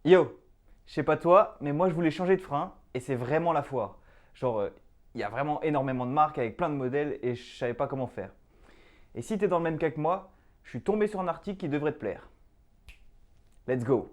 Yo, je sais pas toi, mais moi je voulais changer de frein et c'est vraiment la foire. Genre, il y a vraiment énormément de marques avec plein de modèles et je savais pas comment faire. Et si t'es dans le même cas que moi, je suis tombé sur un article qui devrait te plaire. Let's go.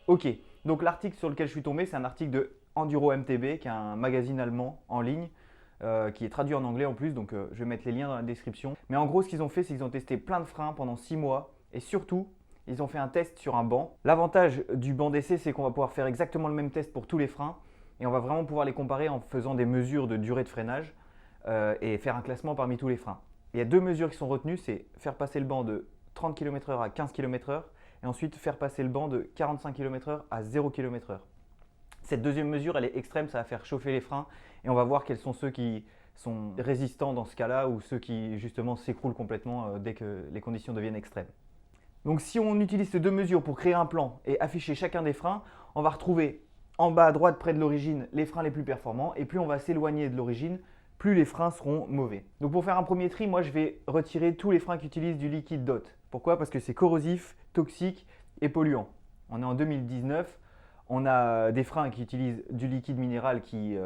Ok, donc l'article sur lequel je suis tombé, c'est un article de Enduro MTB, qui est un magazine allemand en ligne, qui est traduit en anglais en plus, donc je vais mettre les liens dans la description. Mais en gros, ce qu'ils ont fait, c'est qu'ils ont testé plein de freins pendant 6 mois, et surtout, ils ont fait un test sur un banc. L'avantage du banc d'essai, c'est qu'on va pouvoir faire exactement le même test pour tous les freins, et on va vraiment pouvoir les comparer en faisant des mesures de durée de freinage, et faire un classement parmi tous les freins. Il y a deux mesures qui sont retenues, c'est faire passer le banc de 30 km/h à 15 km/h, et ensuite faire passer le banc de 45 km/h à 0 km/h. Cette deuxième mesure, elle est extrême, ça va faire chauffer les freins et on va voir quels sont ceux qui sont résistants dans ce cas-là ou ceux qui justement s'écroulent complètement dès que les conditions deviennent extrêmes. Donc si on utilise ces deux mesures pour créer un plan et afficher chacun des freins, on va retrouver en bas à droite près de l'origine les freins les plus performants et plus on va s'éloigner de l'origine, plus les freins seront mauvais. Donc pour faire un premier tri, moi je vais retirer tous les freins qui utilisent du liquide DOT. Pourquoi? Parce que c'est corrosif, toxique et polluant. On est en 2019, on a des freins qui utilisent du liquide minéral qui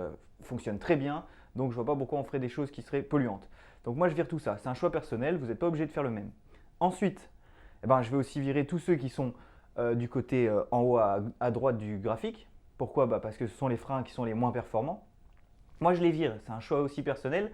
fonctionne très bien, donc je vois pas pourquoi on ferait des choses qui seraient polluantes. Donc moi je vire tout ça, c'est un choix personnel, vous n'êtes pas obligé de faire le même. Ensuite, je vais aussi virer tous ceux qui sont du côté en haut à droite du graphique. Pourquoi? Parce que ce sont les freins qui sont les moins performants. Moi je les vire, c'est un choix aussi personnel.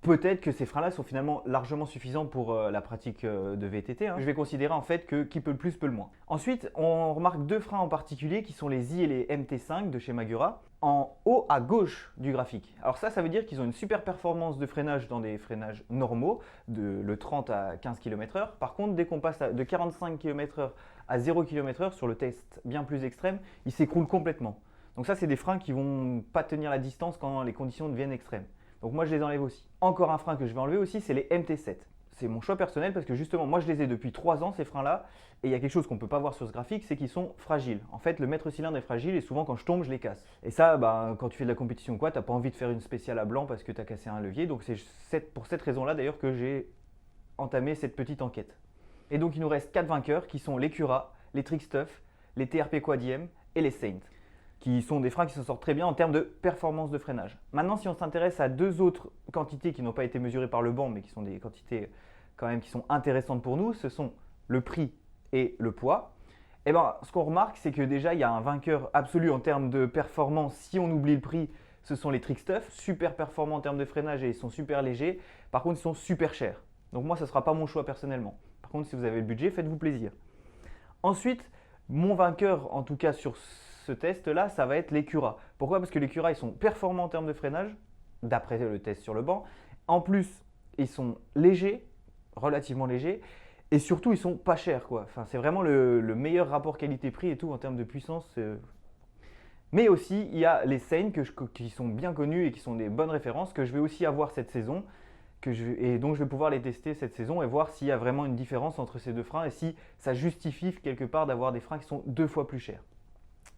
Peut-être que ces freins-là sont finalement largement suffisants pour la pratique de VTT. Je vais considérer en fait que qui peut le plus peut le moins. Ensuite, on remarque deux freins en particulier qui sont les i et les MT5 de chez Magura en haut à gauche du graphique. Alors ça veut dire qu'ils ont une super performance de freinage dans des freinages normaux, de le 30 à 15 km/h. Par contre, dès qu'on passe de 45 km/h à 0 km/h sur le test bien plus extrême, ils s'écroulent complètement. Donc ça, c'est des freins qui vont pas tenir la distance quand les conditions deviennent extrêmes. Donc moi je les enlève aussi. Encore un frein que je vais enlever aussi, c'est les MT7. C'est mon choix personnel parce que justement moi je les ai depuis 3 ans ces freins-là et il y a quelque chose qu'on ne peut pas voir sur ce graphique, c'est qu'ils sont fragiles. En fait le maître cylindre est fragile et souvent quand je tombe je les casse. Et ça quand tu fais de la compétition ou quoi, tu n'as pas envie de faire une spéciale à blanc parce que tu as cassé un levier. Donc c'est pour cette raison-là d'ailleurs que j'ai entamé cette petite enquête. Et donc il nous reste 4 vainqueurs qui sont les Cura, les Trickstuff, les TRP Quadiem et les Saint, qui sont des freins qui s'en sortent très bien en termes de performance de freinage. Maintenant, si on s'intéresse à deux autres quantités qui n'ont pas été mesurées par le banc, mais qui sont des quantités quand même qui sont intéressantes pour nous, ce sont le prix et le poids. Ce qu'on remarque, c'est que déjà, il y a un vainqueur absolu en termes de performance. Si on oublie le prix, ce sont les Trickstuff, super performants en termes de freinage et ils sont super légers. Par contre, ils sont super chers. Donc moi, ce ne sera pas mon choix personnellement. Par contre, si vous avez le budget, faites-vous plaisir. Ensuite, mon vainqueur, en tout cas sur ce test-là, ça va être les Cura. Pourquoi? Parce que les Cura, ils sont performants en termes de freinage, d'après le test sur le banc. En plus, ils sont légers, relativement légers, et surtout, ils sont pas chers, quoi. Enfin, c'est vraiment le meilleur rapport qualité-prix et tout en termes de puissance. Mais aussi, il y a les Seine qui sont bien connus et qui sont des bonnes références que je vais aussi avoir cette saison. Et donc je vais pouvoir les tester cette saison et voir s'il y a vraiment une différence entre ces deux freins et si ça justifie quelque part d'avoir des freins qui sont 2 fois plus chers.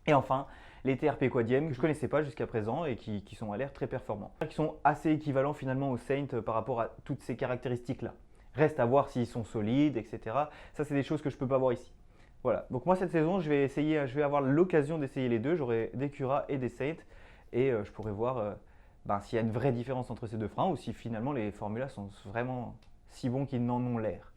Et enfin, les TRP Quadiem que je ne connaissais pas jusqu'à présent et qui sont à l'air très performants. Qui sont assez équivalents finalement aux Saint par rapport à toutes ces caractéristiques-là. Reste à voir s'ils sont solides, etc. Ça, c'est des choses que je ne peux pas voir ici. Voilà, donc moi cette saison, je vais avoir l'occasion d'essayer les deux. J'aurai des Cura et des Saint et je pourrai voir s'il y a une vraie différence entre ces deux freins ou si finalement les formulas sont vraiment si bons qu'ils n'en ont l'air.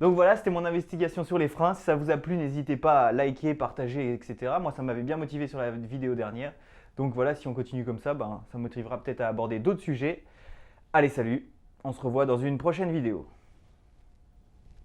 Donc voilà, c'était mon investigation sur les freins. Si ça vous a plu, n'hésitez pas à liker, partager, etc. Moi, ça m'avait bien motivé sur la vidéo dernière. Donc voilà, si on continue comme ça, ça me motivera peut-être à aborder d'autres sujets. Allez, salut, on se revoit dans une prochaine vidéo.